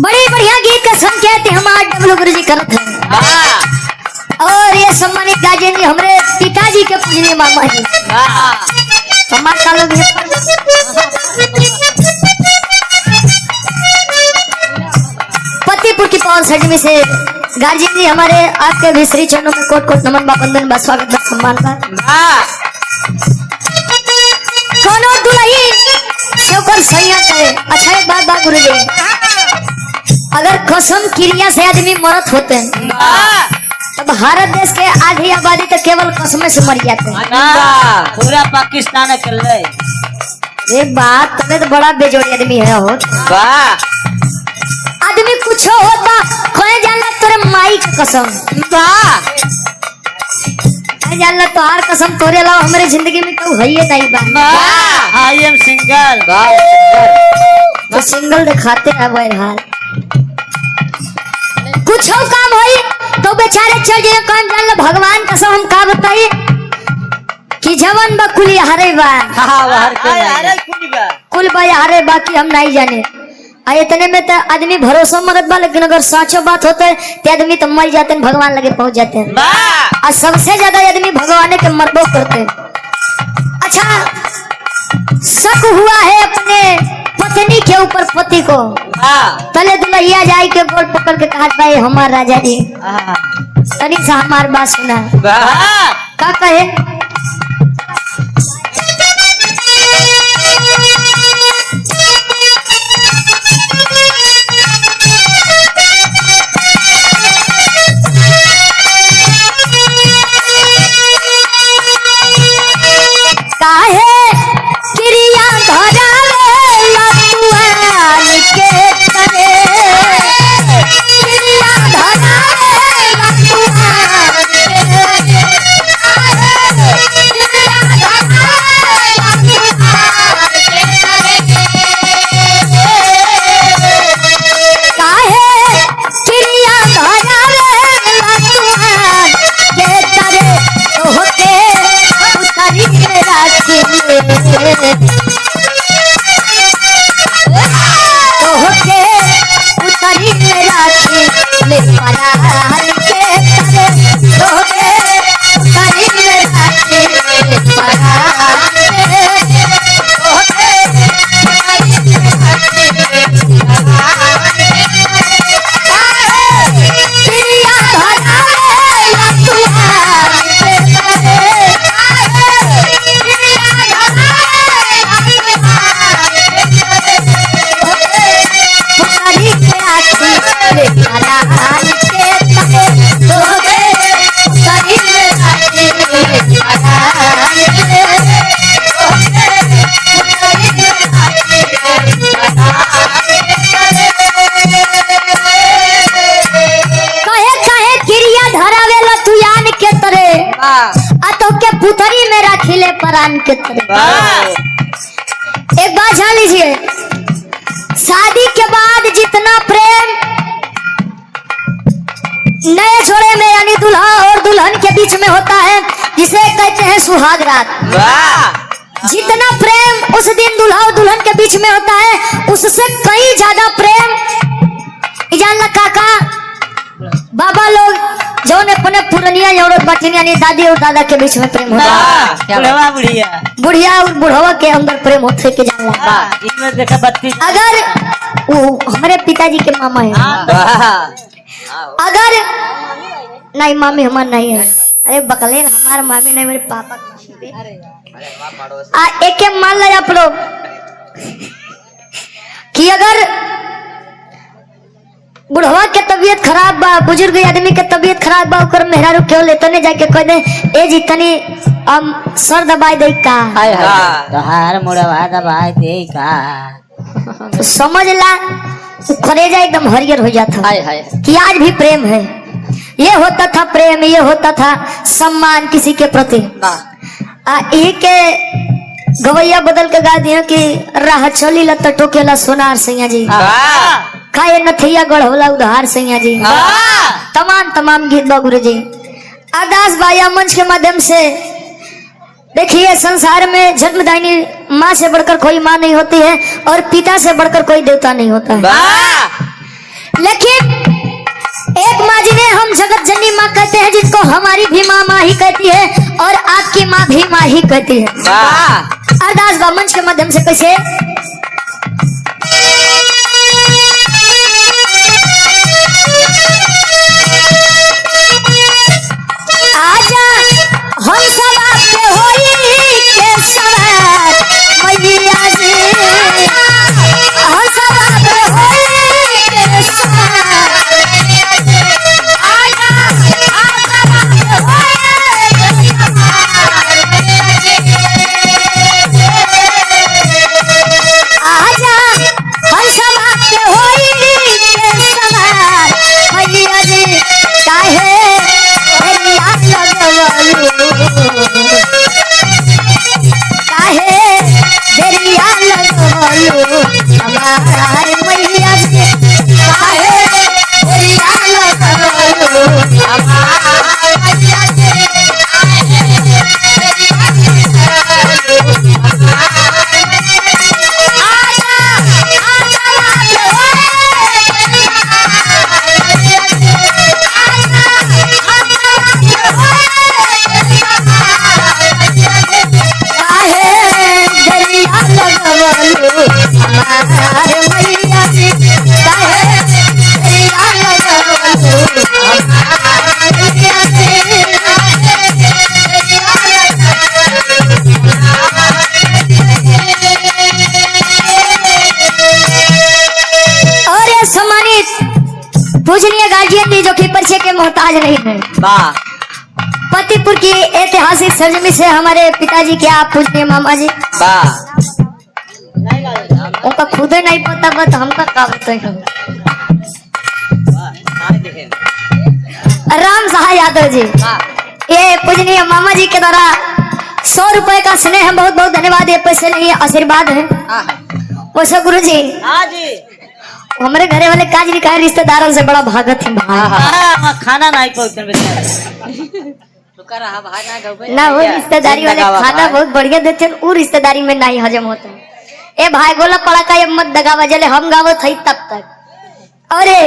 बड़ी बढ़िया गीत का संकेत हमारे डब्लू गुरु जी करते हैं। और ये सम्मानित गार्जियन जी हमारे पिताजी के पूजनीय मामा जी सम्मान का लोग पतिपुर की पावन सजमी से गार्जियन जी हमारे आपके भी श्री चरणों में कोट कोट नमन बा बंदन बा स्वागत बा सम्मान बा। कोनो दुल्ही शोकर सैया करे। अच्छा एक बात बा गुरु जी, अगर कसम क्रिया से आदमी मरत होते हैं तो भारत देश के आधी आबादी तो केवल कसम से मर जाते हैं। पूरा पाकिस्तान ये बात तुम्हें तो बड़ा बेजोड़ी आदमी है हो। आदमी कुछ होता कोई जानला तोरे माई की कसम जानला तो हर कसम तोरे अलावा हमारे जिंदगी में तो है ही नहीं बा। आई एम सिंगल तो सिंगल दिखाते हैं भाई हाल कुछ काम होई तो बेचारे चल जाए काम जान लो भगवान कसम हम का बताइए कि जवन बा कुल हरे बा कुल बा हरे बाकी हम नहीं जाने। आ इतने में तो आदमी भरोसा मरत बा, लेकिन अगर सचो बात होता है तो आदमी तो मर जाते हैं, भगवान लगे पहुंच जाते हैं। और सबसे ज्यादा आदमी भगवान के मरबो करते हैं। अच्छा शक हुआ है अपने पत्नी के ऊपर पति को, तले दुल्हिया जाए के गोल पकड़ के कहा भाई हमार राजा जी तनी सा हमार बात सुना का कहे। के एक बात जान लीजिए, शादी के बाद जितना प्रेम नए जोड़े में यानी दुल्हा और दुल्हन के बीच में होता है जिसे कहते हैं सुहाग रात, जितना प्रेम उस दिन दुल्हा और दुल्हन के बीच में होता है उससे कई ज्यादा प्रेम जानला काका बाबा लोग जो ने अपने पुरनिया औरत बटनिया यानी दादी और दादा के बीच में प्रेम होता है, बुढ़िया और बुढ़वा के अंदर प्रेम होते के जानला। अगर वो हमारे पिताजी के मामा है, अगर नहीं मामी हमार नहीं है, अरे बकलेन हमारे मामी नहीं मेरे पापा एक मान लो आप लोग कि अगर बुढ़वा के तबीयत खराब बा, बुजुर्ग आदमी के तबीयत खराब बा, ओकर मेहरारू क्यों लेते ने जाके कह दे ए जी तनी सर दबाई दे का तोहार मुड़वा दबाई दे का तो समझ ला कलेजा एकदम हरियर हो जाता कि आज भी प्रेम है। ये होता था प्रेम, ये होता था सम्मान किसी के प्रति। एक गवैया बदल के गा दिया कि राह चली ला टोकेला सोनार सैया जी खाए नथिया गढ़ोला उधार सैया जी। तमाम गीत बा गुरु जी। अरदास बाया मंच के माध्यम से देखिए संसार में जन्मदायिनी माँ से बढ़कर कोई माँ नहीं होती है और पिता से बढ़कर कोई देवता नहीं होता है। लेकिन एक माँ जिन्हें हम जगत जननी माँ कहते हैं, जिनको हमारी भी माँ माँ ही कहती है और आपकी माँ भी माँ ही कहती है। अरदास बा मंच के माध्यम से कैसे आजा हम सब आपके होई के सवार मैया जी, हम सब आपके होई के सवार आजा हम सब आपके होई के सवार आजा हम सब आपके होई के सवार मैया जी, काहे काहे देरिया लगवलो हमार मैया जी, काहे देरिया लगवलो हमार मैया जी, काहे देरिया लगवलो हमार आजा पूजनीय गार्जियन भी जो कि परिचय के मोहताज नहीं है। पतिपुर की ऐतिहासिक सरजमी से हमारे पिताजी के आप पूजनीय मामा जी, उनका खुद नहीं पता बट हमका का बताए। राम सहाय यादव जी, ये पूजनीय मामा जी के द्वारा 100 रुपए का स्नेह है, बहुत बहुत धन्यवाद। ये पैसे नहीं आशीर्वाद है। वैसे गुरु जी हमारे घरे वाले काज नहीं कहा, रिश्तेदारों से बड़ा भागत है खाना नहीं पहुंचते ना, वो रिश्तेदारी वाले खाना बहुत बढ़िया देते हैं, वो रिश्तेदारी में नहीं हजम होता है। ए भाई गोला पड़ा का मत दगावा, जले हम गावत है तब तक। अरे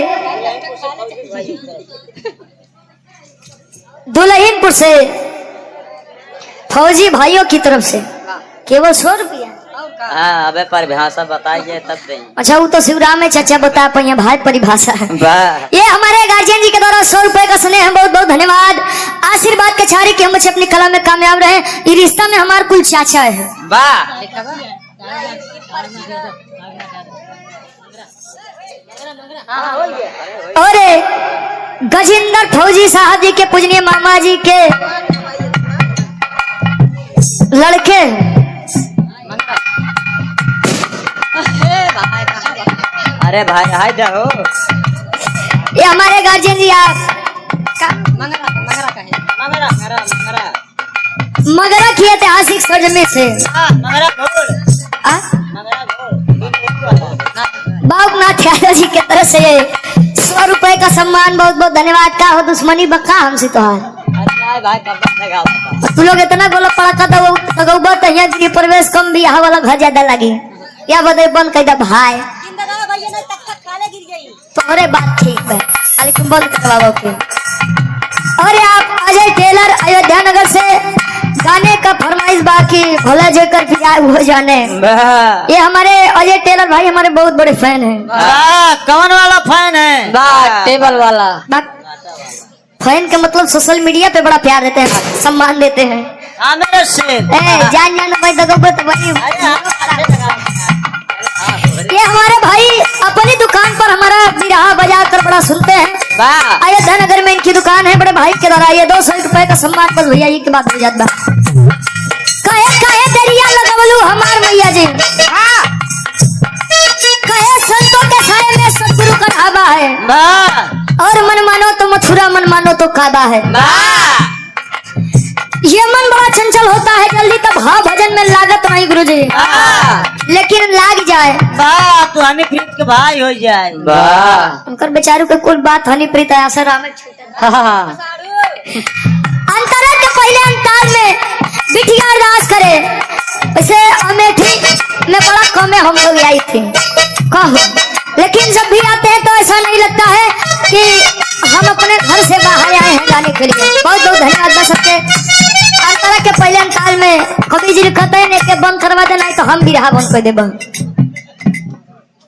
दुल्हिनपुर से फौजी भाइयों की तरफ से केवल 100 रुपया। अबे परिभाषा बताइए तब देंगे। अच्छा वो तो शिवराम में चाचा बता पाइए, भाई परिभाषा है। ये हमारे गार्जियन जी के द्वारा 100 रुपए का स्नेह है, बहुत बहुत धन्यवाद। आशीर्वाद के छारी के हम बच्चे अपनी कला में कामयाब रहे। ये रिश्ता में हमारे कुल चाचा है। और गजेंद्र फौजी साहब जी के पूजनीय मामा जी के लड़के अरे भाई हाय जाओ, ये हमारे गार्जियन जी आप मगरा की ऐतिहासिक सरजमी से बाबूनाथ यादव जी के तरफ से 100 रुपए का सम्मान, बहुत बहुत धन्यवाद। का हो दुश्मनी बक्का हमसे तोहार, तू लोग इतना गोला पड़ा का प्रवेश कम भी यहाँ वाला घर ज्यादा लगी या बदे बंद कर दे भाई, तुम्हारे बात ठीक है, लेकिन बंद करवाओ के। और आप अजय टेलर अयोध्या नगर से गाने का फरमाइश बाकी भोला जेकर भी आए हो जाने। ये हमारे अजय टेलर भाई हमारे बहुत बड़े फैन हैं। कौन वाला फैन है? टेबल वाला फैन का मतलब सोशल मीडिया पे बड़ा प्यार देते हैं, सम्मान देते हैं। जान जान भाई ये हमारे भाई अपनी दुकान पर हमारा बिरहा बजा कर बड़ा सुनते हैं। अयोध्या नगर में इनकी दुकान है। बड़े भाई के द्वारा ये 200 रुपए का सम्मान बस भैया की बात हो जाता। कहे कहे दरिया लगवलू हमार मैया जी, कहे संतों के साए में सतगुरु का ढाबा है, और मन मानो तो मथुरा, मन मानो तो काबा है। ये मन बड़ा चंचल होता है, जल्दी तब हाँ भजन में लागत नहीं गुरुजी, लेकिन लाग जाए तो हनी प्रीत के भाई हो जाए। उनकर बेचारू के कुल बात हनी प्रीत आशा राम अंतरा के पहले अंतार में बिटिया अरदास करे, वैसे अमेठी में बड़ा कमे हम लोग आई थे कहो, लेकिन जब भी आते हैं तो ऐसा नहीं नहीं लगता है कि हम अपने घर से बाहर आए हैं गाने के लिए। बहुत बहुत धन्यवाद बा सबके। अंतरा के पहले अंताल में कवि जी कहते हैं कि बंद करवा देना है तो हम भी रहा बंद कर देब।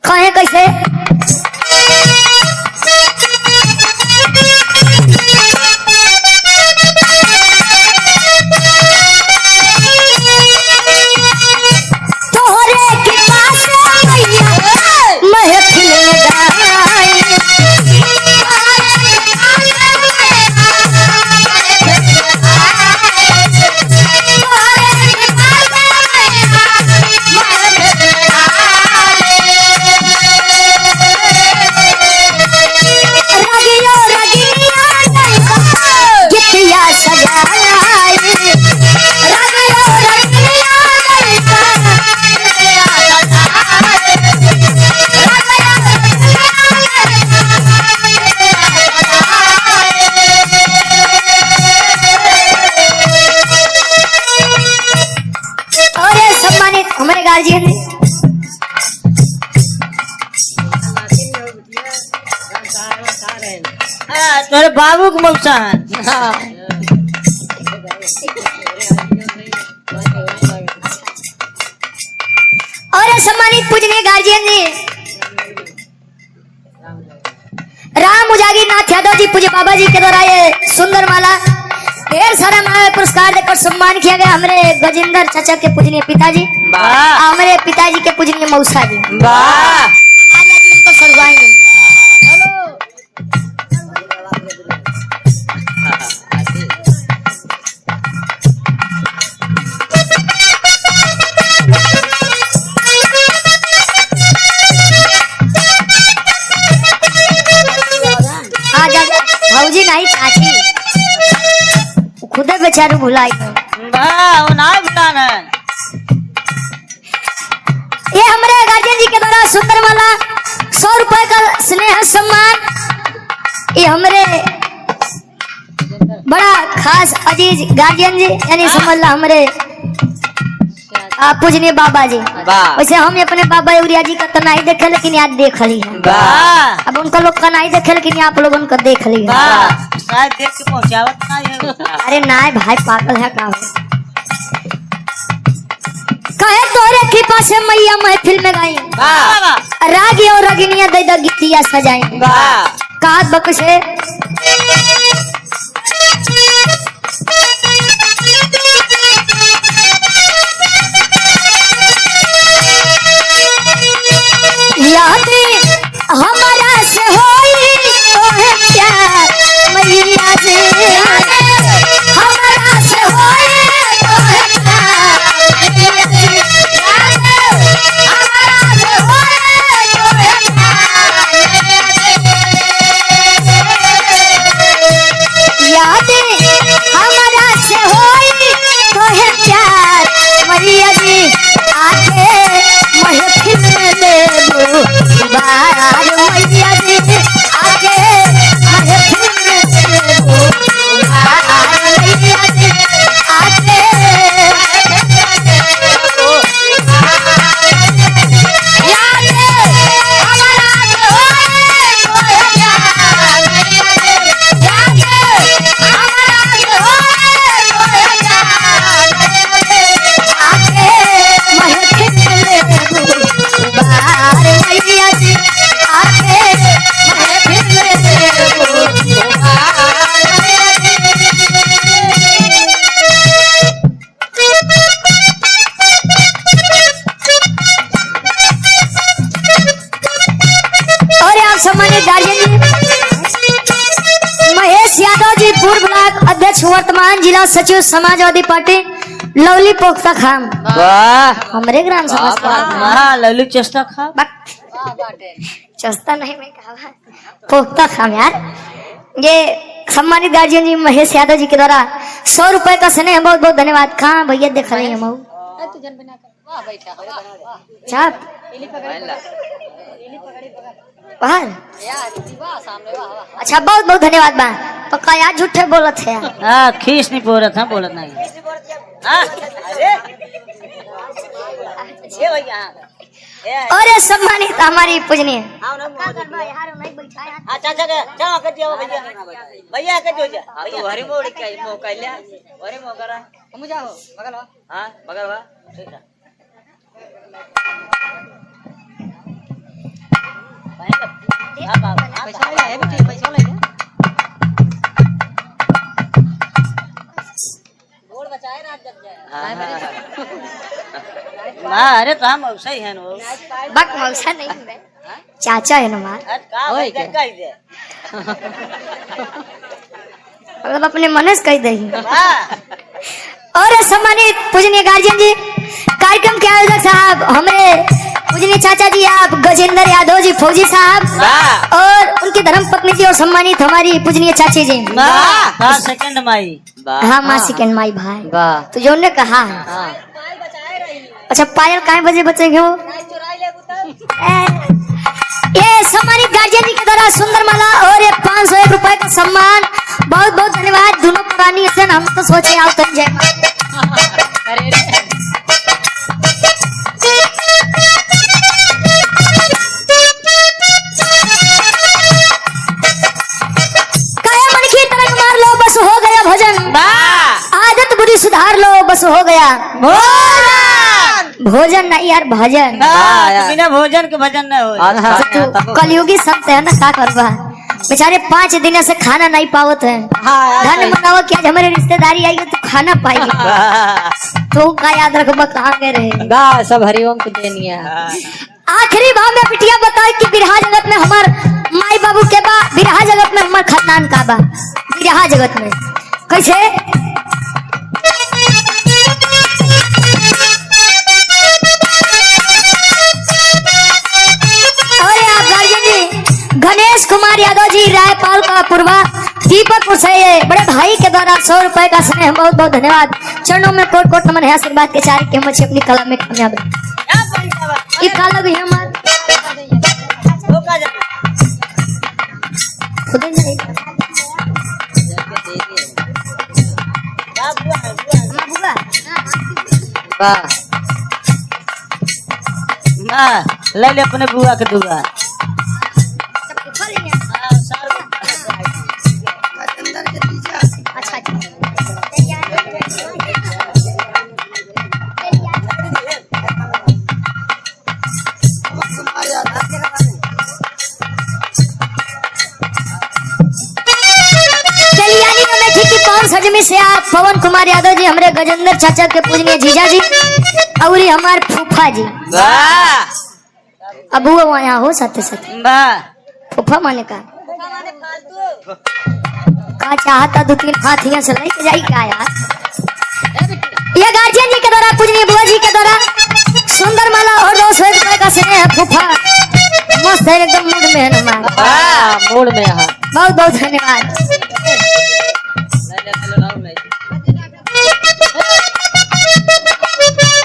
कहे कैसे हमारे गार्जियन तोरे बाबू के मौसा है। और सम्मानित पूजनीय गार्जियन जी राम उजागी नाथ यादव जी पूज्य बाबा जी के द्वारा ये सुंदर माला ढेर सारा माला पुरस्कार देकर सम्मान किया गया। हमारे गजेंद्र चाचा के पूजनीय पिताजी, हमारे पिताजी के पूजनीय मौसा जी, हमारे आज इनको सजवाएंगे। भाऊजी नहीं चाची खुद बेचारू भुलाई ये हमारे गार्जियन जी के द्वारा सुंदर माला 100 रुपए का स्नेह सम्मान। ये हमारे बड़ा खास अजीज गार्जियन जी यानी समझ ला हमारे पूजनीय बाबा जी। वैसे हम अपने बाबा उरिया जी का तो नहीं देखे लेकिन याद देख ली है। अब उनका लोग का नहीं देखे लेकिन आप लोगों को देख ली है। शायद देख के पहुंचावत ना है। अरे ना भाई पागल है का कहे तोरे कृपा से मैया महफिल में गाई रागी और रगिनिया दे द गीतिया सजाई कात बकसे याद हमारा से होई तो है प्यार मैया से हमारा से होई तो है प्यार मैया से हमारा से होई तो है प्यार याद हमारा से होई तो है प्यार मैया जी आके महफिल में देबो बार मैया जी आके महफिल में देबो बार मैया जी आके याद हमारा से होए तो है प्यार मैया जी याद हमारा से होए तो है प्यार आके महफिल में देबो बार मैया जी आके महफिल में देबो बार मैया जी। और आप सम्मानित गार्जियन जी महेश यादव जी पूर्व ब्लॉक अध्यक्ष वर्तमान जिला सचिव समाजवादी पार्टी लवली पोख्ता खाम हमारे ग्राम समाज का लल्लू चेष्टा खा चस्ता नहीं मैं कहा पोख्ता खाम यार। ये सम्मानित गार्जियन जी महेश यादव जी के द्वारा 100 रुपए का स्नेह बहुत बहुत धन्यवाद। कहाँ भैया देख रहे हैं मऊ चाप बाहर अच्छा बहुत बहुत धन्यवाद बा पक्का यार झूठे बोलत है हाँ खींच नहीं बोलत है बोलत नहीं हाँ, अरे ये भैया और ये सम्मानित हमारी पूजनीय अच्छा चलो कर दिया भैया भैया कर दो जा तू हरी मोड़ के मो कहले हरी मो करा हम जाओ बगल हां बगल बा ठीक है पैसा ले है बेटी पैसा ले गोड़ बचाए रात जग जाए हां अरे तो हम सही है नो बक मौसा नहीं है चाचा है ना मार ओए कह दे मतलब अपने मनस कह दे वाह और सम्मानित पूजनीय गार्जियन जी कार्यक्रम के आयोजक साहब हमारे पूजनीय चाचा जी आप गजेंद्र यादव जी फौजी साहब और उनकी धर्म पत्नी जी और सम्मानित हमारी पूजनीय चाची जी वाह सेकंड माई हाँ माँ सेकंड माई भाई तो जो ने कहा अच्छा पायल काय बजे बचेंगे वो ये सम्मानित गार्जियन जी के द्वारा सुंदर माला और ये 501 रुपए का सम्मान बहुत बहुत धन्यवाद दोनों पुरानी से हम तो सोचे आओ तन जय काया मन की तरंग मार लो बस हो गया भजन आदत बुरी सुधार लो बस हो गया भोजन नहीं यार भजन बिना भोजन के भजन नहीं हो कलयुगी संत है ना क्या करवा बेचारे 5 दिन से खाना नहीं पावत है धन मनाओ कि आज हमारे रिश्तेदारी आई है तो खाना पाएगी तो का याद रखबा कहाँ गए रहेगा सब हरिओम को देनी है। आखिरी भाव में बिटिया बताए कि बिरहा जगत में हमार माई बाबू के बा बिरहा जगत में हमार खानदान का बा बिरहा जगत में कैसे गणेश कुमार यादव जी रायपाल का पूर्वा दीपकपुर से बड़े भाई के द्वारा 100 रुपए का स्नेह बहुत बहुत धन्यवाद चरणों में कोट कोट नमन है आशीर्वाद के चार के मुझे अपनी कला में कामयाब ये काला भी है हमार खुद नहीं ले ले अपने बुआ के दुआ सजमी से आप पवन कुमार यादव जी हमारे गजेंद्र चाचा के पूजनीय जीजा जी और हमारे फूफा जी अब वो यहाँ हो साथे साथे फूफा माने का चाहता 2-3 हाथ यहाँ से लेके जाई क्या यार ये गार्जियन जी के द्वारा पूजनीय बुआ जी के द्वारा सुंदर माला और 200 रुपए का स्नेह फूफा मस्त है एकदम मूड में है ना मूड में है बहुत बहुत धन्यवाद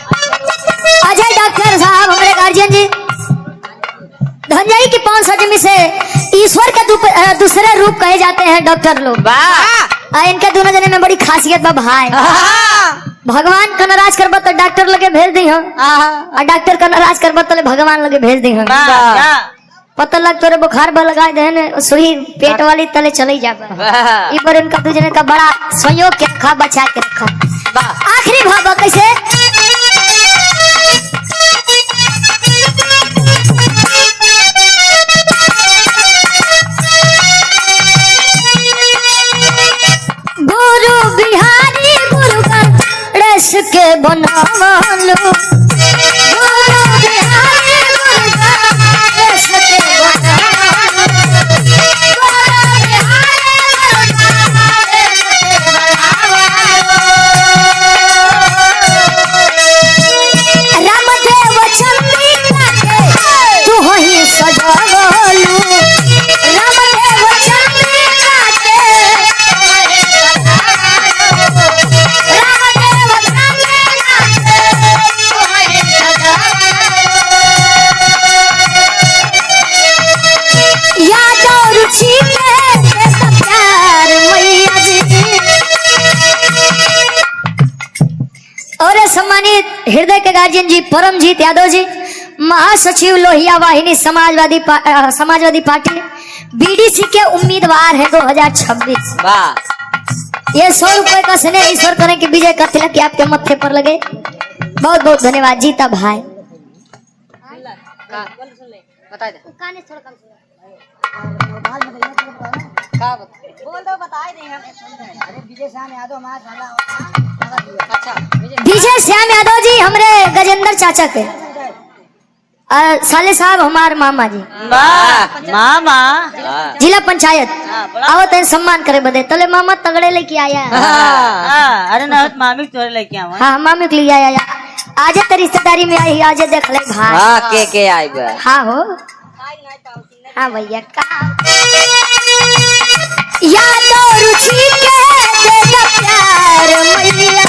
अजय डॉक्टर साहब हमारे गार्जियन जी धनजई की 5 सजमी से ईश्वर के दूसरे रूप कहे जाते हैं डॉक्टर लोग इनके दोनों जने में बड़ी खासियत बा भाई भगवान का नाराज करबा तो डॉक्टर लगे भेज दी हम और डॉक्टर का नाराज करबा तो भगवान लगे भेज दी हम पता लग तोरे बुखार बा लगा दे ने सुई पेट वाली तले चले जाबा ई पर इनका दूसरे का बड़ा सहयोग के रखा बचा के रखा आखिरी भाव कैसे गुरु बिहारी गुरु गणेश के बनवालो गुरु बिहारी गुरु गणेश के बनवालो गुरु बिहारी गुरु गणेश के बनवालो रामदेव चंद्रिका के तू ही सजावलू रामदेव चंद्रिका और सम्मानित हृदय के गार्जियन जी परमजीत यादव जी महासचिव लोहिया वाहिनी समाजवादी पार्टी बीडीसी के उम्मीदवार है 2026। वाह ये 100 रुपए का स्नेह ईश्वर करें कि विजय का तिलक आपके मत्थे पर लगे। बहुत बहुत धन्यवाद जीता भाई। बता दे बोल दो बता ही देंगे। अरे विजय श्याम यादव हमारा अच्छा विजय श्याम यादव जी हमरे गजेंद्र चाचा के साले साहब हमार मामा जी मामा जिला पंचायत आवत है सम्मान करे बदे तले मामा तगड़े लेके आया। अरे ना मामी तोरे लेके आवा। हाँ मामी के लिए आया आज तो रिश्तेदारी में आई आज देख ले भाई। हाँ के आई बा हाँ हो हाँ भैया का यादो रुचि के देगा प्यार मैया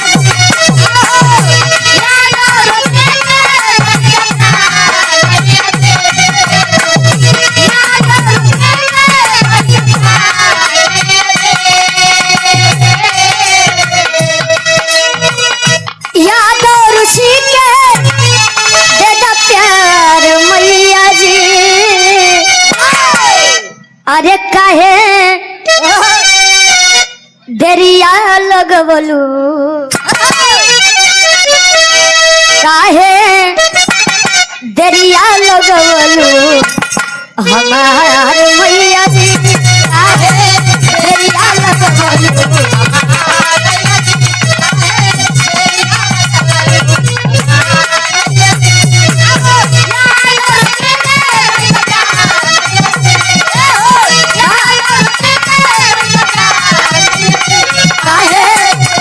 यादो रुचि के देगा प्यार मैया जी। अरे काहे दरिया लगवलू काहे दरिया लगवलू हमार मैया जी। काहे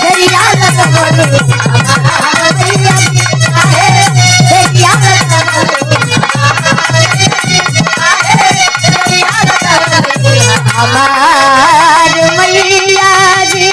दरिया लगवलू हमार मैया जी।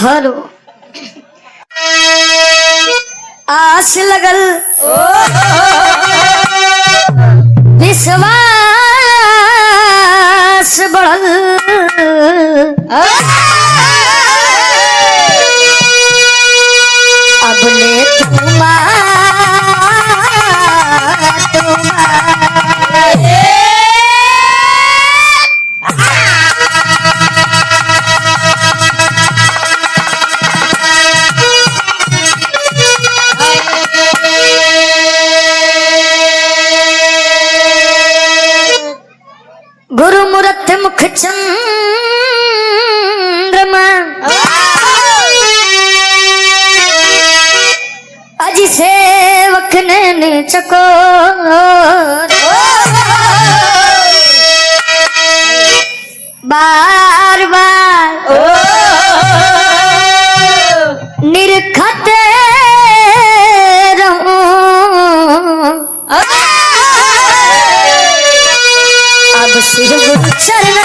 हेलो आस लगल विश्वास बढ़ल अब ले गुरु मूरत मुख चंद्रमा अजी सेवक ने चको बार बार निरखते रहूं अब सिर गुरु चरण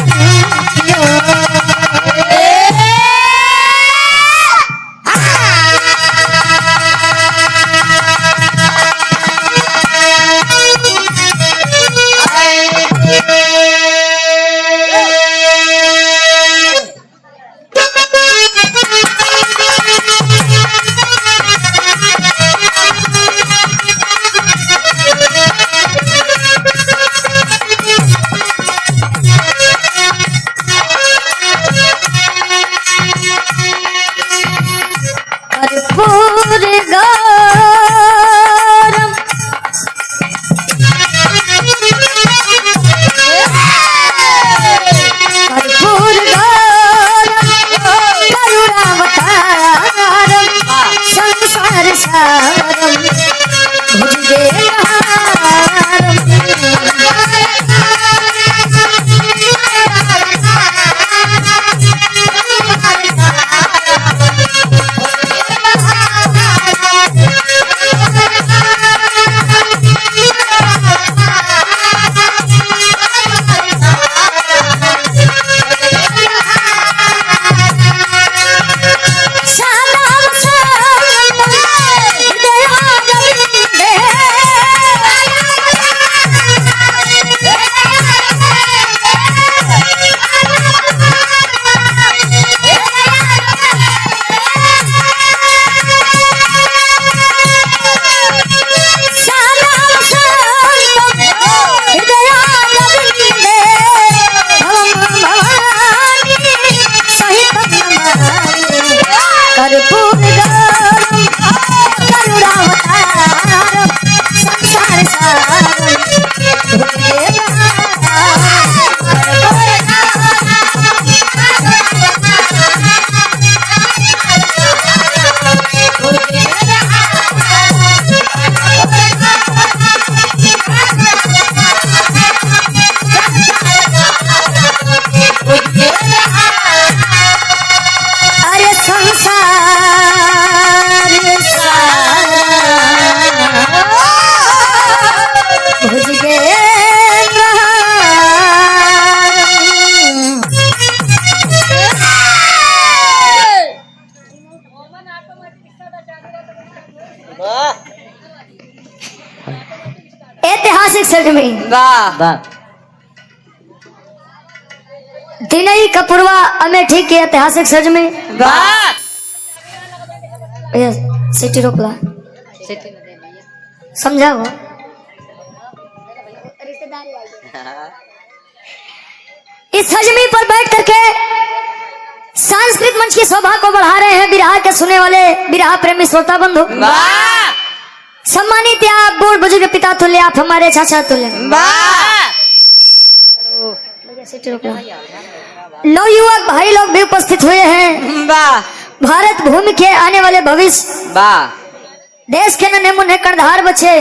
ऐतिहासिक सर में वाह दिनई कपूरवा अमेठी के ऐतिहासिक सज में वाह सिटी रोकला समझाओ इस सजमी पर बैठ करके सांस्कृतिक मंच की शोभा को बढ़ा रहे हैं बिरहा के सुने वाले बिरहा प्रेमी श्रोता बंधु। सम्मानित आप बूढ़ बुजुर्ग पिता तुल्य आप हमारे चाचा तुल्य नवयुवक भाई लोग भी उपस्थित हुए हैं। भारत भूमि के आने वाले भविष्य देश के नन्हे मुन्ने कर्णधार बच्चे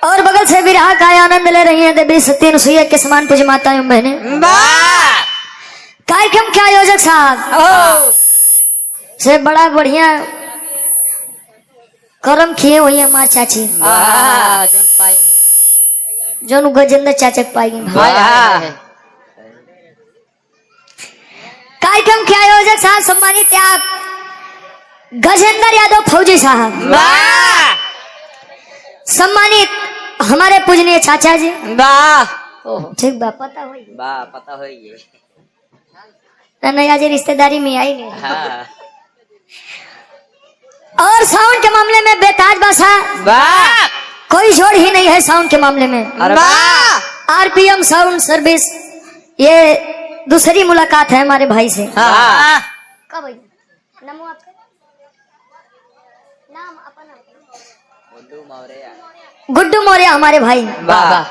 और बगल से विरहा का आनंद ले रही हैं देवी सत्य अनुसुईया के समान पूज्य माता एवं बहने। कार्यक्रम के आयोजक साहब से बड़ा बढ़िया कर्म किए हुई है माँ चाची जो गजेंद्र चाचा पाएगी। कार्यक्रम के आयोजक साहब सम्मानित आप गजेंद्र यादव फौजी साहब, वाह सम्मानित हमारे पूजनीय चाचा जी, वाह ठीक बा पता हो वाह पता हो ये नहीं आज रिश्तेदारी में आई नहीं। हाँ और साउंड के मामले में बेताज बासा, वाह कोई जोड़ ही नहीं है साउंड के मामले में। अरे वाह आरपीएम साउंड सर्विस, ये दूसरी मुलाकात है हमारे भाई से। हाँ कब भाई नाम आपका? नाम अपना गुड्डू मौर्य हमारे भाई। वाह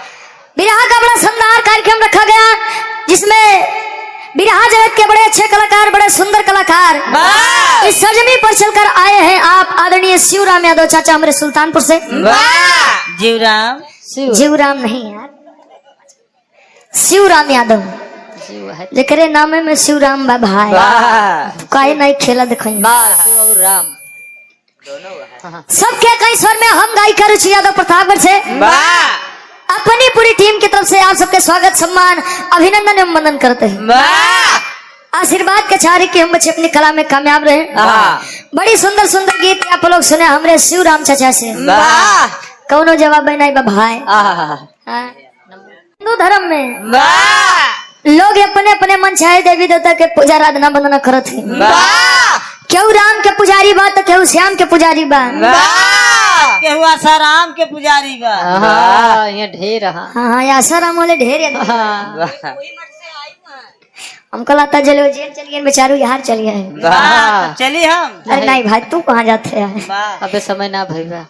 बिरहा का बड़ा शानदार कार्यक्रम रखा गया जिसमें बिरहा जगत के बड़े अच्छे कलाकार, बड़े सुंदर कलाकार इस सरजमी पर चलकर आए हैं। आप आदरणीय शिवराम यादव चाचा हमारे सुल्तानपुर से। वाह जीवराम जीवराम नहीं यार, शिवराम यादव जेकरे नामे में शिवराम बा भाई। वाह काहे नहीं खेला दिखाई राम सबके कई स्वर में हम गायिका रुचि यादव प्रतापगढ़ से वाह अपनी पूरी टीम की तरफ से आप सबके स्वागत, सम्मान, अभिनंदन एवं वंदन करते हैं। वाह आशीर्वाद के चाहे कि हम बच्चे अपनी कला में कामयाब रहे। बड़ी सुंदर सुंदर गीत आप लोग सुने हमारे शिवराम चाचा से। वाह कौनो जवाब नहीं बा भाई। वाह हिंदू धर्म में वाह लोग अपने अपने मन चाहे देवी देवता के पूजा आराधना वंदना करत है। वाह केहू राम के पुजारी बा तो केहू श्याम के पुजारी बा। केहू आसाराम के पुजारी बा। हाँ ये ढेर हाँ हाँ आसाराम वाले ढेर है। वाह हमको लगता चलो जेल चलिए बेचारू यार चलिए। वाह चली हम। अरे नहीं भाई तू कहाँ जाते हैं? अबे समय ना भईबा।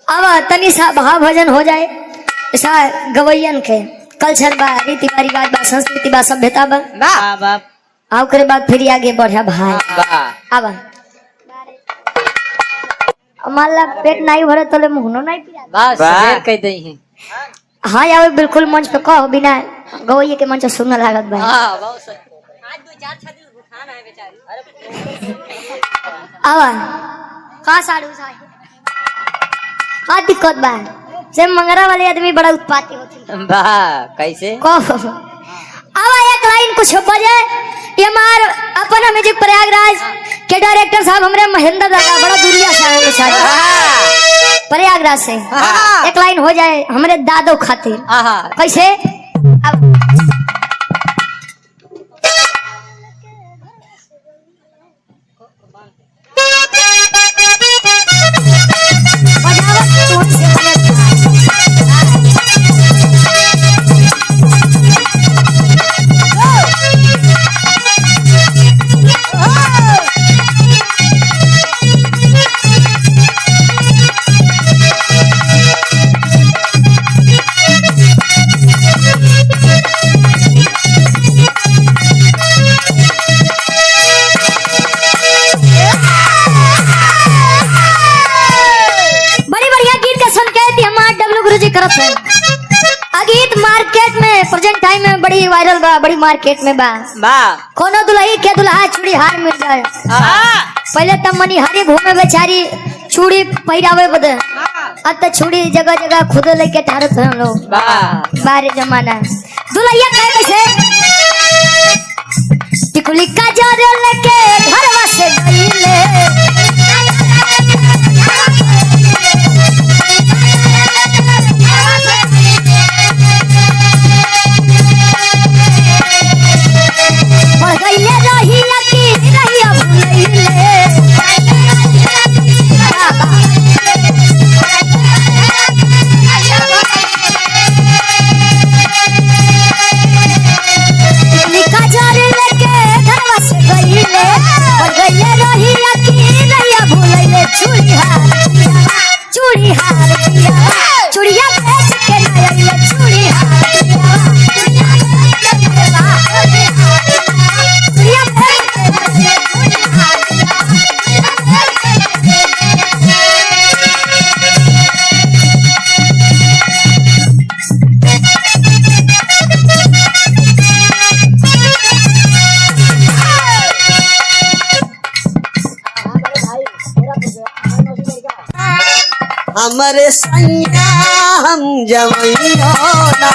अब तनी सा भाव भजन हो जाए ऐसा गवैयन के कल्चर बा, रीति रिवाज बा, संस्कृति बा, सभ्यता बा। बाप आओ करे बाद फिर आगे बढ़ा भाई। अब हमारा पेट नहीं भरे तो ले मुहनो नहीं पिया। बस ढेर कह दई है। हाँ यार बिल्कुल मंच पे कहो बिना गवैये के मंच सुनने लागत भाई। हां बहुत सही। अब कहाँ साड़ू साई का दिक्कत बा से मंगरा वाले आदमी बड़ा उत्पाती होती। वाह कैसे कहो अब एक लाइन कुछ बजे ये हमार अपना म्यूजिक प्रयागराज के डायरेक्टर साहब हमारे महेंद्र दादा बड़ा दूरिया से आए बेचारे प्रयागराज से। एक लाइन हो जाए हमारे दादो खातिर। कैसे अब गीत मार्केट में प्रेजेंट टाइम में बड़ी वायरल बा, बड़ी मार्केट में बा। कोनो दुल्ही के दुल्हा चूड़ी हार मिल जाए। पहले तब मनिहारी घूमे बेचारी चूड़ी पहिरावे बदे, अब तो चूड़ी जगह जगह खुद लेके ठारत हैं लोग। बारे जमाना दुल्हिया कहे कैसे टिकुली का जार लेके घरवा से गईले। हमरे सैया हम जवैया ना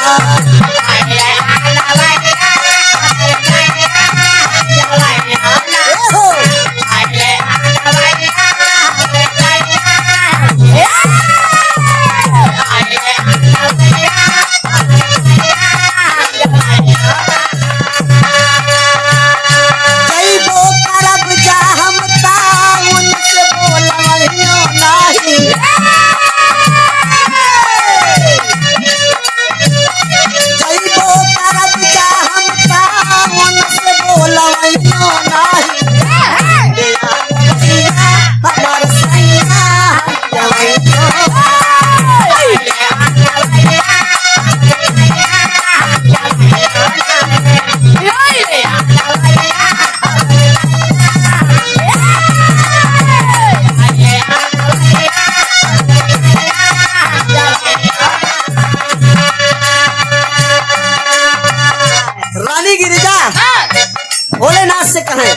कहली गिरिजा भोलेनाथ से कहे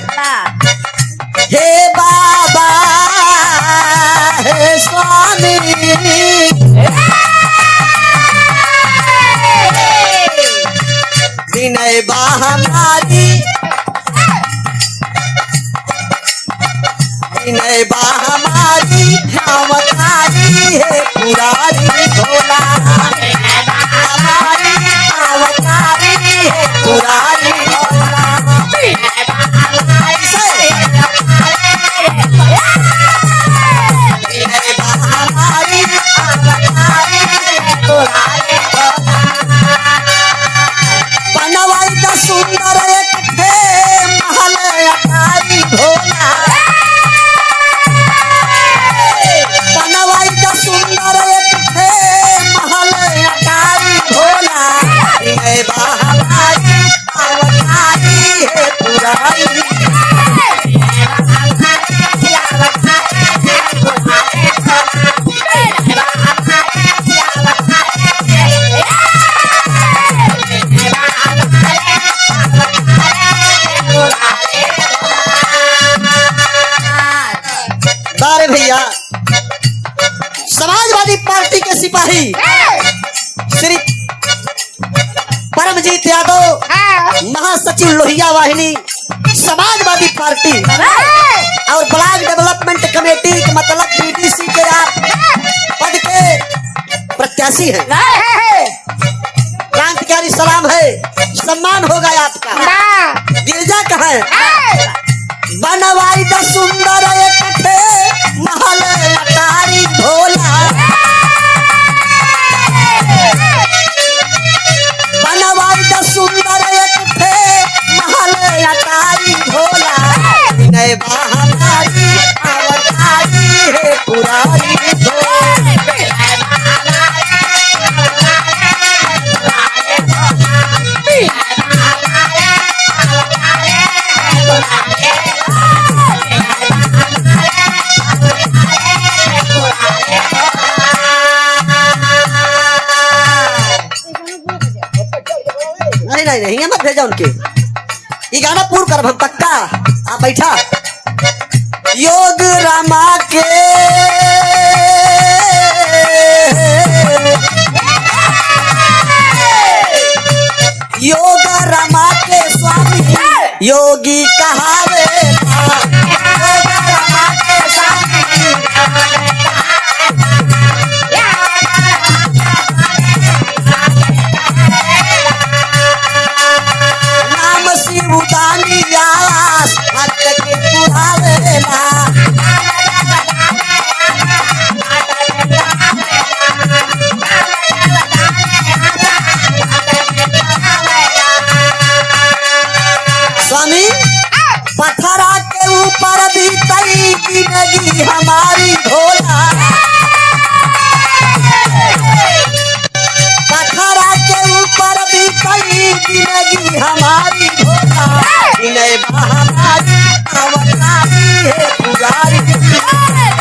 हे बाबा हे स्वामी विनय बा हमारी विनय बा हमारी अवतारी है पुरारी भोला हमारी अवतारी है पुरारी भोला विनय बा हमारी अवतारी है पुरारी बनवाई द सुंदर एक थे महल अटारी भोला बनवाई द सुंदर एक थे महल अटारी भोला विनय बा हमारी अवतारी है पुरारी बारे भैया समाजवादी पार्टी के सिपाही श्री परमजीत यादव महासचिव लोहिया वाहिनी समाजवादी पार्टी और ब्लॉक डेवलपमेंट कमेटी के मतलब बीडीसी के आप पद के प्रत्याशी हैं। क्रांतिकारी सलाम है, सम्मान होगा आपका। गिरजा कहा है बनवाई द सुंदर एक थे महल अटारी भोला बनवाई द सुंदर एक थे महल अटारी भोला विनय बा हमारी अवतारी है पुरारी भोला नहीं मत भेजा उनके ये गाना पूर्ण कर हम पक्का आप बैठा योग रामा के योग रामा के स्वामी योगी कहावे योग रामा के स्वामी उदानी आस भक्त के पुरावेला स्वामी पत्थरा के ऊपर भी तई जिंदगी हमारी भोला पत्थरा के ऊपर भी तई जिंदगी हमारी भोला विनय बा हमारी अवतारी है पुरारी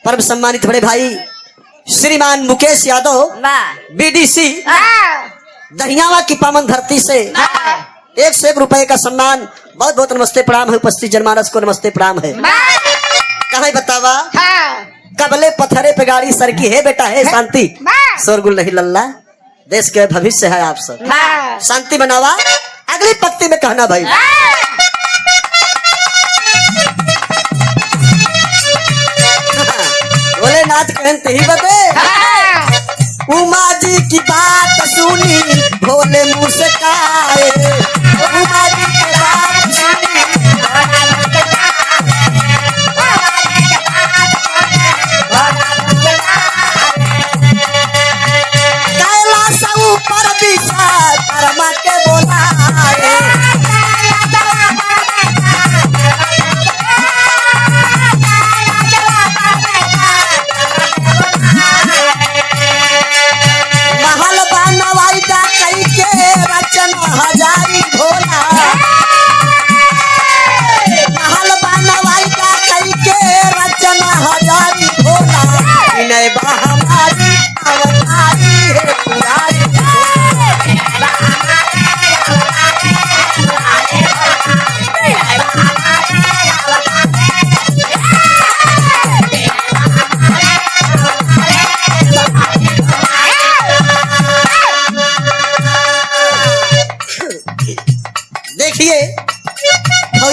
परम सम्मानित बड़े भाई श्रीमान मुकेश यादव बीडीसी दहियावा की पावन धरती से 101 रुपए का सम्मान। बहुत बहुत नमस्ते प्रणाम है उपस्थित जनमानस को नमस्ते प्रणाम है। कहा बतावा कबले पत्थरे पे गाड़ी सरकी है बेटा है शांति शोरगुल नहीं लल्ला देश के भविष्य है आप सब शांति बनावा। अगली पंक्ति में कहना भाई भोलेनाथ कहते ही बते उमा जी की बात सुनी भोले मुस्काए उमा जी की बात सुनी कैलाश ऊपर दिशा कर्मा के बोलाए महल बनवाई दा कई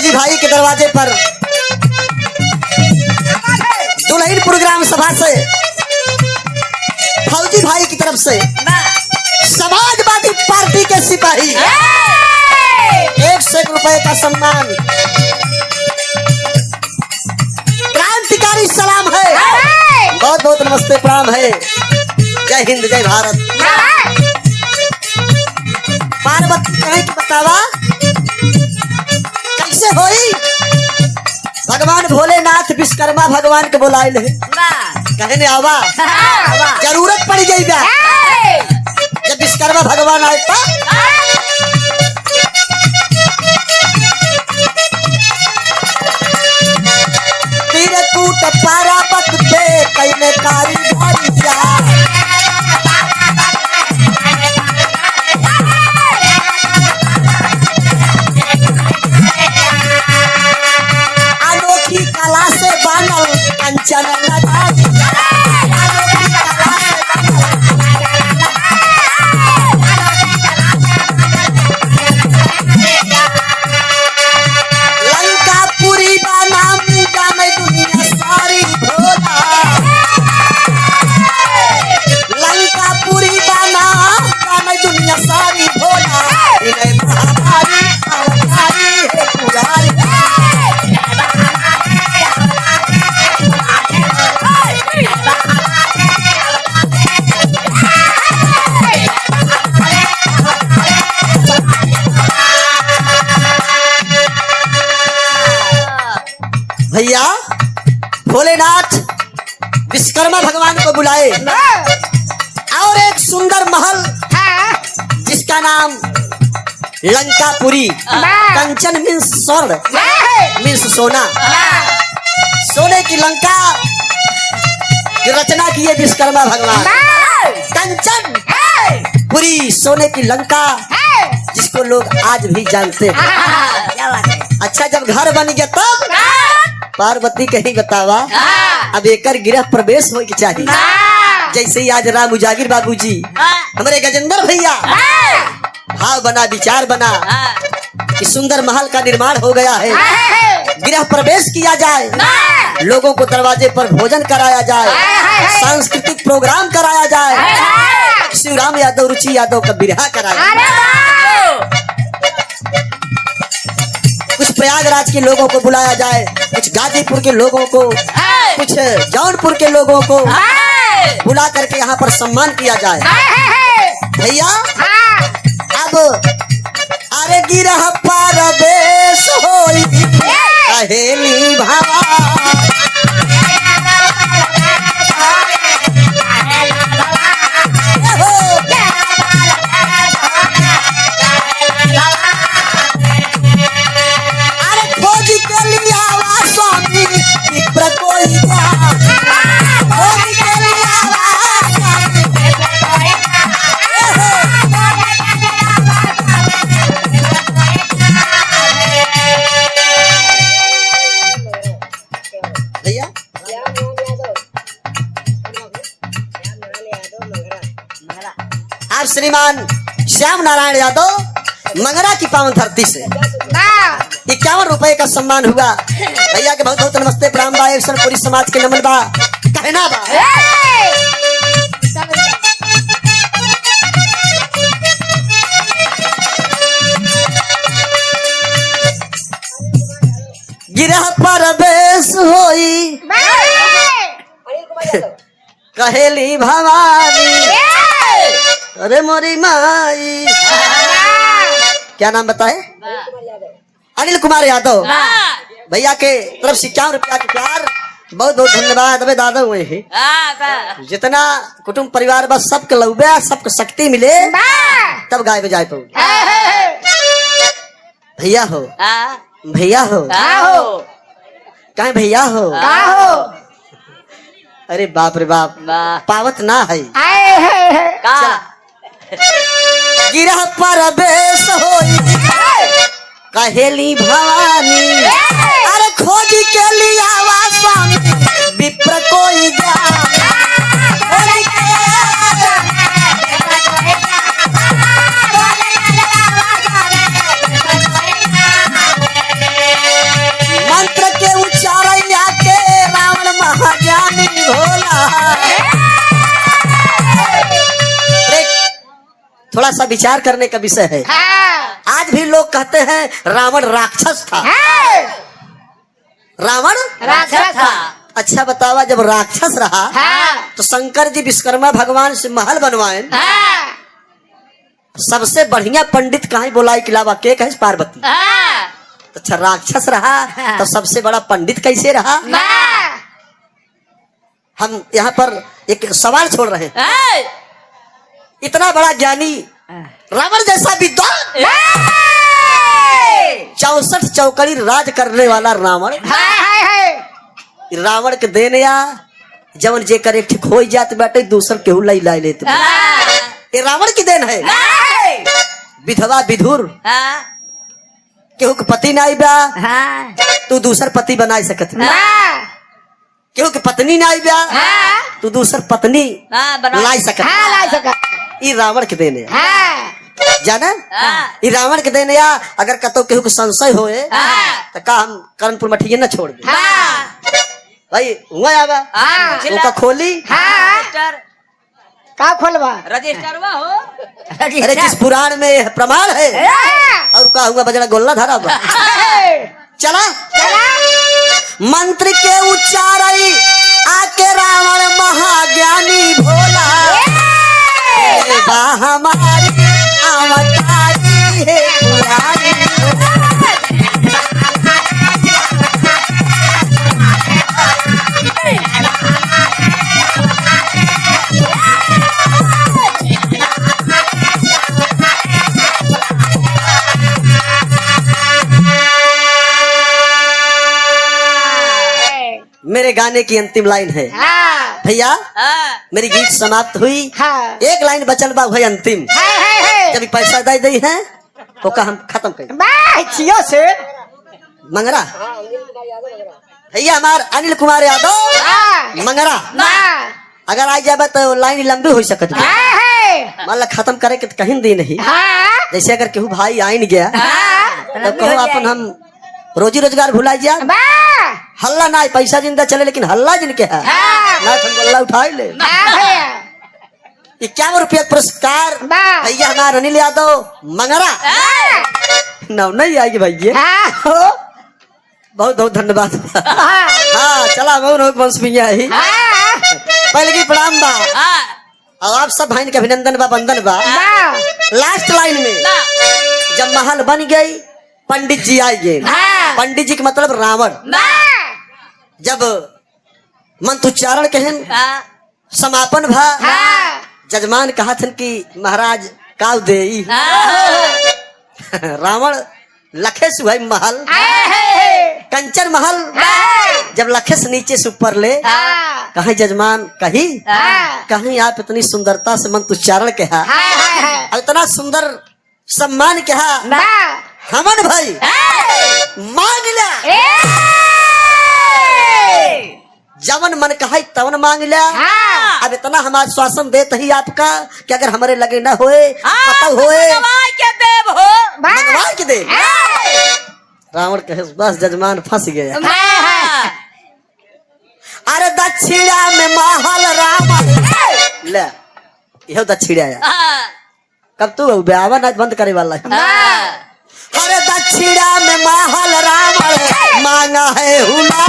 फौजी भाई के दरवाजे पर दुल्हन प्रोग्राम सभा से फौजी भाई की तरफ से समाजवादी पार्टी के सिपाही 101 रुपए का सम्मान, क्रांतिकारी सलाम है। बहुत बहुत नमस्ते प्रणाम है। जय हिंद जय भारत। पार्वती कहे कि बतावा कैसे होई? भगवान भोलेनाथ विश्वकर्मा भगवान के बुलाए ले कहे ने आवा जरूरत पड़ गई बा। जब विश्वकर्मा भगवान आए तो तीर कूट पारावत पे कैले कारी भारी जा। अनोखी कला से बनल कंचन लगा। लंकापुरी का नाम जाने दुनिया सारी भोला। लंकापुरी का नाम जाने दुनिया सारी भोला। इन्हें महामारी अवतारी है पुरारी। भैया भोलेनाथ विश्वकर्मा भगवान को बुलाए और एक सुंदर महल जिसका नाम लंकापुरी, कंचन मीन्स स्वर्ण मीन्स सोना, सोने की लंका की रचना किए विश्वकर्मा भगवान। कंचन पुरी सोने की लंका जिसको लोग आज भी जानते हैं। अच्छा जब घर बन गया तब पार्वती कही बतावा अब एकर गृह प्रवेश हो के चाहिए। जैसे ही आज राम उजागिर बाबूजी हमारे गजेंद्र भैया भाव बना विचार बना कि सुंदर महल का निर्माण हो गया है, गृह प्रवेश किया जाए, लोगों को दरवाजे पर भोजन कराया जाए, सांस्कृतिक प्रोग्राम कराया जाए, शिवराम यादव रुचि यादव का विवाह कराया, कुछ प्रयागराज के लोगों को बुलाया जाए, कुछ गाजीपुर के लोगों को, कुछ जौनपुर के लोगों को बुला करके यहाँ पर सम्मान किया जाए। भैया अब अरे गिरह परवेश होई कहेली भावा। अरे खोजी के लिए आवा स्वामी विप्र कोई जा। खोजी के लिए आवा स्वामी भैया आप श्रीमान श्याम नारायण यादव मंगरा की पावन धरती से 51 रुपए का सम्मान हुआ। भैया के बहुत बहुत नमस्ते प्रणाम बा। एक पूरी समाज के नमन बा कहना बा। गिरह परवेश होई कहेली भवानी। अरे मोरी माई क्या नाम बताए? अनिल कुमार यादव। भैया के तरफ से 51 रुपया के प्यार बहुत बहुत धन्यवाद। अबे दादा हुए हैं जितना कुटुंब परिवार बस सबके लौबे सबको शक्ति मिले तब गाय बजाए पाऊ। भैया हो भैया हो कहे भैया हो। अरे बाप रे बाप पावत ना है। गिरह परवेश होई कहेली भवानी। अरे खोजी के लिए आवा स्वामी विप्र कोई जा। थोड़ा सा विचार करने का विषय है। आज भी लोग कहते हैं रावण राक्षस था। रावण राक्षस था। अच्छा बतावा, जब राक्षस रहा तो शंकर जी विश्वकर्मा भगवान से महल बनवाए। सबसे बढ़िया पंडित कहाँ बोला के अलावा के कहे पार्वती। अच्छा राक्षस रहा तो सबसे बड़ा पंडित कैसे रहा? हम यहाँ पर एक सवाल छोड़ रहे हैं। इतना बड़ा ज्ञानी रावण जैसा विद्वान, 64 चौकड़ी राज करने वाला रावण, रावण के देने या जवन जे करे ठीक हो जात बैठे दूसर केहू लाई लाई लेते। ये रावण की देन है। विधवा विधुर केहू के पति नहीं बा तू दूसर पति बना सकत। केहू के पत्नी नहीं बा तू दूसर पत्नी लाई सकत। ये रावण के देने जाना। ये रावण के देने या अगर कतो केहू के संशय होए तो का हम कर्णपुर मठिए न छोड़ दे भाई। हुआ आवा उनका खोली का खोलवा रजिस्टरवा हो। अरे जिस पुराण में प्रमाण है और का हुआ बजरा गोल्ला धरा बा। चला मंत्र के उच्चारई आके रावण महाज्ञानी भोला बा हमारी अवतारी है पुरानी। मेरे गाने की अंतिम लाइन है भैया। मेरी गीत समाप्त हुई। एक लाइन बचल बा भाई अंतिम। जब पैसा दे दी है तो का हम खत्म कर मंगरा भैया। हमार अनिल कुमार यादव मंगरा अगर आ जाए तो लाइन लंबी हो सकती है। मान ला खत्म करे के कहीं दी नहीं। जैसे अगर केहू भाई आइन गया तो कहो अपन हम रोजी रोजगार भुला जा। हल्ला ना पैसा जिंदा चले लेकिन हल्ला जिनके है ना गल्ला उठाई ले। 51 रुपया पुरस्कार भैया हमारा अनिल यादव मंगरा। नौ नहीं आएगी भैया। बहुत बहुत धन्यवाद। हाँ चला वंश भैया ही पहले की प्रणाम बा और आप सब भाई के अभिनंदन बा वंदन बा। लास्ट लाइन में जब महल बन गई पंडित जी आई गए। पंडित जी का मतलब रावण। जब मंत्रोच्चारण कहन समापन भा जजमान कहा थन कि महाराज काव दे। रावण लखे से हुआ महल कंचन महल। जब लखे से नीचे से ऊपर ले कहीं जजमान कहीं आप इतनी सुंदरता से मंत्रोच्चारण कहा और इतना सुंदर सम्मान कहा हमन भाई मांग ला जवन मन कहा तवन मांग लिया। अब इतना हम आश्वासन देते ही आपका कि अगर हमारे लगे न होए पता होए मंगवा के दे। रावण कहे बस जजमान फंस गया। अरे दक्षिणा में महल रावण ले यह दक्षिणा कब तू ब्याह आज बंद करे वाला है। अरे दक्षिणा में महल रावण मांगा है हुला।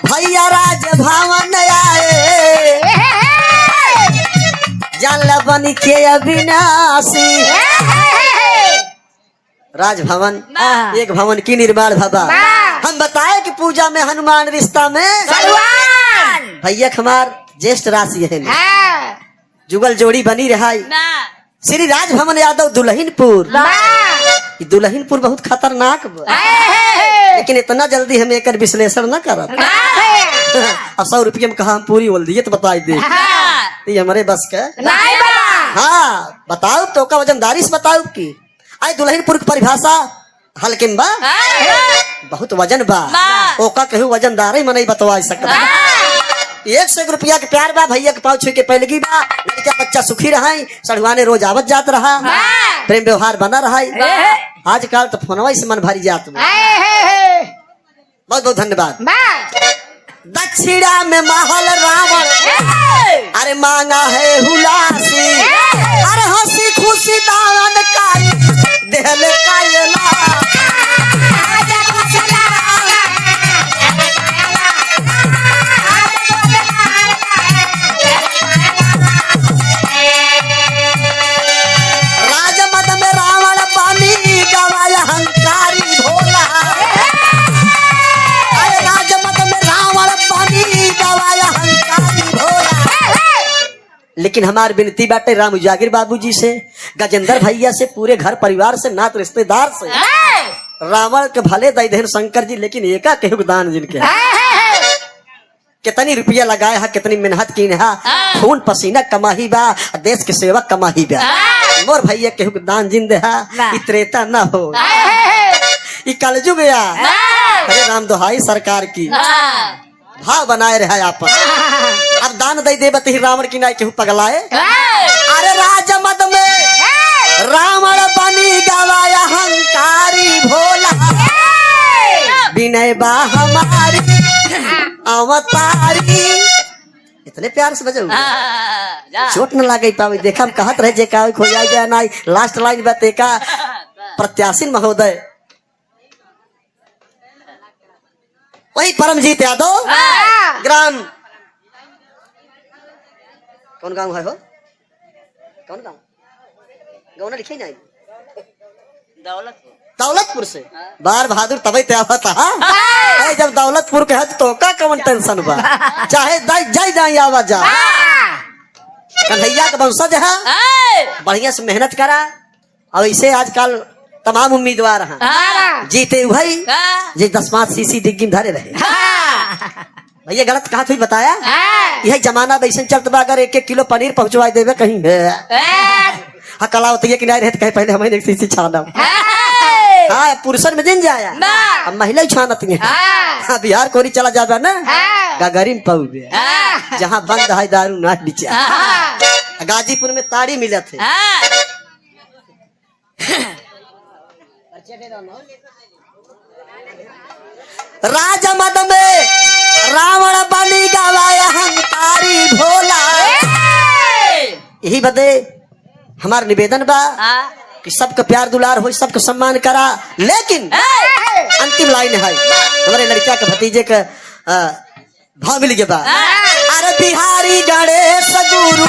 भैया राज भवन आए जान बन के अविनाशी। राजभवन एक भवन की निर्माण भवा। हम बताए कि पूजा में हनुमान रिश्ता में भैया हमार ज्येष्ठ राशि है। जुगल जोड़ी बनी रहा श्री राजभवन यादव दुल्हिनपुर। दुल्हिनपुर बहुत खतरनाक लेकिन इतना जल्दी हम एक विश्लेषण न करब। अब 100 रुपये में कहा हम पूरी वल्दियत बताई दे ये हमारे बस के। हाँ बताओ तो का वजनदारी से बताओ की आई दुल्हिनपुर की परिभाषा हल्के बा बहुत वजन बा ओका कहूँ वजनदार ही मनाई बतवा सकता। 101 रुपया के प्यार बा भैया के पाँव छू के पहलगी बा लड़का बच्चा सुखी रहा सढ़वाने रोज आवत जात रहा। प्रेम व्यवहार बना रहा है। आजकल तो फोनवा से मन भरी जात में। बहुत बहुत धन्यवाद। दक्षिणा में महल रावण अरे मांगा है हुलासी, अरे हंसी खुशी दावन काई देहले कायला। राजमद में रावण पानी गवाया हंकारी भोला, अरे राजमद में रावण पानी गवाया हंकारी भोला। लेकिन हमार विनती बाटे राम उजागिर बाबूजी से, गजेंद्र भैया से, पूरे घर परिवार से, नात रिश्तेदार से, रावण के भले दई देन शंकर जी, लेकिन एका केहू दान जिनके कितनी रुपया लगाए है, कितनी मेहनत की है, खून पसीना कमाही बा, देश के सेवा कमाही बा। मोर भैया केहू के दान जिन दे है, त्रेता न हो ई कलजुग या। अरे राम दोहाई सरकार की भाव बनाए रहा आप। अब दान दे दे बती रावण की नाई केहू पगलाए। अरे राजमद में रावण बनी गवाया हंकारी भोला, विनय बा हमारी अवतारी। इतने प्यार से बजो चोट न लागे पावे। देखा हम कहत रहे जे का खो जाए ना। लास्ट लाइन बते का प्रत्याशी महोदय वही परमजीत यादव, ग्राम कौन गांव है हो, कौन गांव गाँव ना लिखे नहीं, दौलतपुर से। बार बहादुर तभी तैयार था। जब दौलतपुर के है तो का कौन टेंशन बा, चाहे जाई जाई आवा जा। कन्हैया का वंशज है, बढ़िया से मेहनत करा। और इसे आजकल तमाम उम्मीदवार हैं, जीते भाई जे 10 सीसी डिग्गी में धरे रहे। भैया गलत कहा थी बताया। यह जमाना वैसे चलता बा, अगर 1-1 किलो पनीर पहुंचवा देवे कहीं हाँ कलावती कि नहीं रहते कहीं पहले हमें 1 सीसी छाना। हाँ पुरुषन में जिन जाया, अब महिला ही छानत है। हाँ बिहार कोरी चला जाता ना, गगरीन पहुए जहाँ बंद है दारू ना नीचे। गाजीपुर में ताड़ी मिले थे। राजमद में रावण बनी गवाया हंकारी भोला। यही बदे हमार निवेदन बा कि सबका प्यार दुलार हो, सबका सम्मान करा। लेकिन अंतिम लाइन है हमारे लड़का के भतीजे के भाव मिल गया। अरे बिहारी गणेश गुरु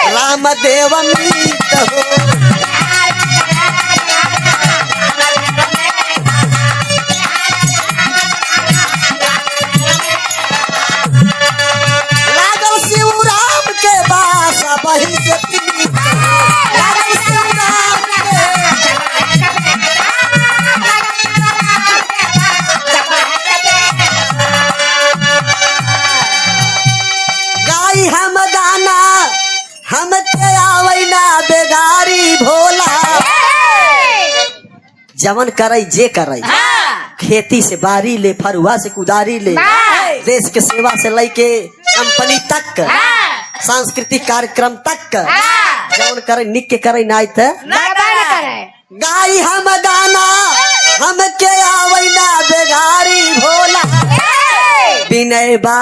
रामदेव मीत हो, लागल शिव राम के बास बही से पीत, लागल शिव राम गाई हम गाना हम के आवैना बेगारी भोला। जवन करई जे करई, खेती से बारी ले, फरुआ से कुदारी ले, देश के सेवा से लेके कंपनी तक, सांस्कृतिक कार्यक्रम तक जवन करे निक के करे नाई थे गाई हम गाना हम के आवैना बेगारी भोला। विनय बा